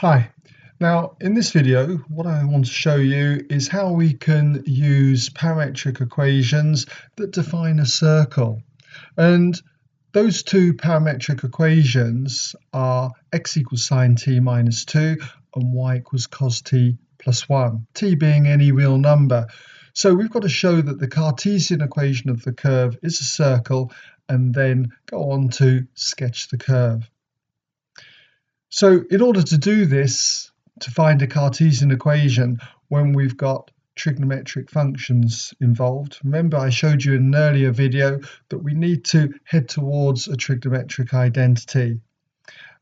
Hi. Now, in this video, what I want to show you is how we can use parametric equations that define a circle. And those two parametric equations are x equals sine t minus 2 and y equals cos t plus 1, t being any real number. So we've got to show that the Cartesian equation of the curve is a circle and then go on to sketch the curve. So in order to do this, to find a Cartesian equation when we've got trigonometric functions involved, remember I showed you in an earlier video that we need to head towards a trigonometric identity.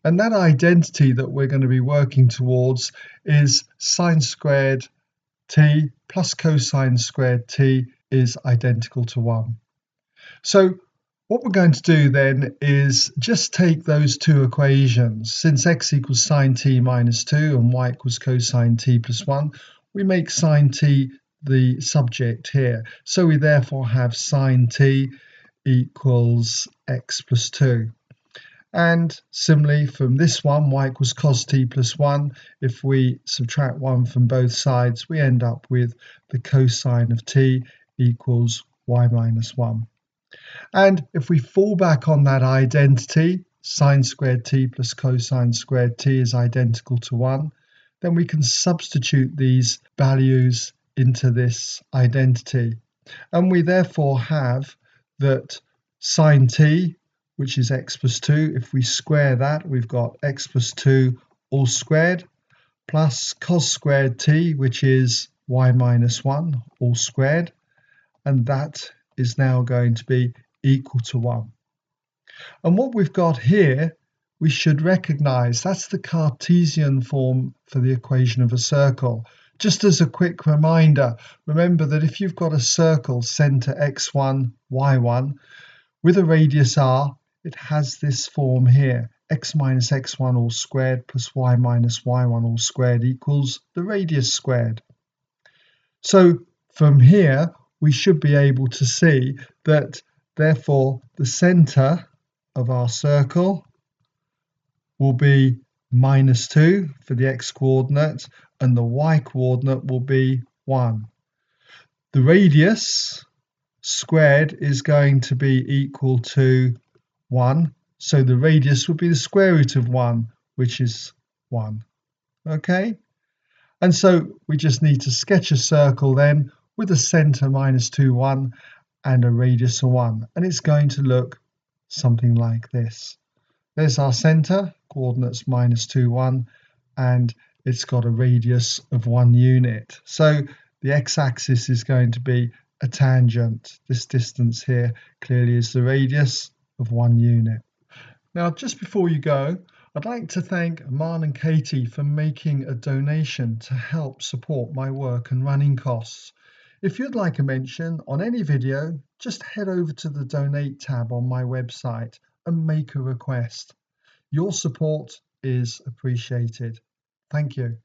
And that identity that we're going to be working towards is sine squared t plus cosine squared t is identical to 1. So what we're going to do then is just take those two equations. Since x equals sine t minus 2 and y equals cosine t plus 1, we make sine t the subject here. So we therefore have sine t equals x plus 2. And similarly from this one, y equals cos t plus 1, if we subtract 1 from both sides, we end up with the cosine of t equals y minus 1. And if we fall back on that identity, sine squared t plus cosine squared t is identical to 1, then we can substitute these values into this identity. And we therefore have that sine t, which is x plus 2, if we square that, we've got x plus 2 all squared, plus cos squared t, which is y minus 1 all squared, and that is now going to be equal to 1. And what we've got here, we should recognize that's the Cartesian form for the equation of a circle. Just as a quick reminder, remember that if you've got a circle center x1, y1, with a radius r, it has this form here, x minus x1 all squared plus y minus y1 all squared equals the radius squared. So from here, we should be able to see that therefore the center of our circle will be minus 2 for the x coordinate and the y coordinate will be 1. The radius squared is going to be equal to 1, so the radius will be the square root of 1, which is 1. Okay? And so we just need to sketch a circle then with a center minus 2, 1 and a radius of 1. And it's going to look something like this. There's our center, coordinates minus 2, 1, and it's got a radius of 1 unit. So the x-axis is going to be a tangent. This distance here clearly is the radius of 1 unit. Now, just before you go, I'd like to thank Aman and Katie for making a donation to help support my work and running costs. If you'd like a mention on any video, just head over to the donate tab on my website and make a request. Your support is appreciated. Thank you.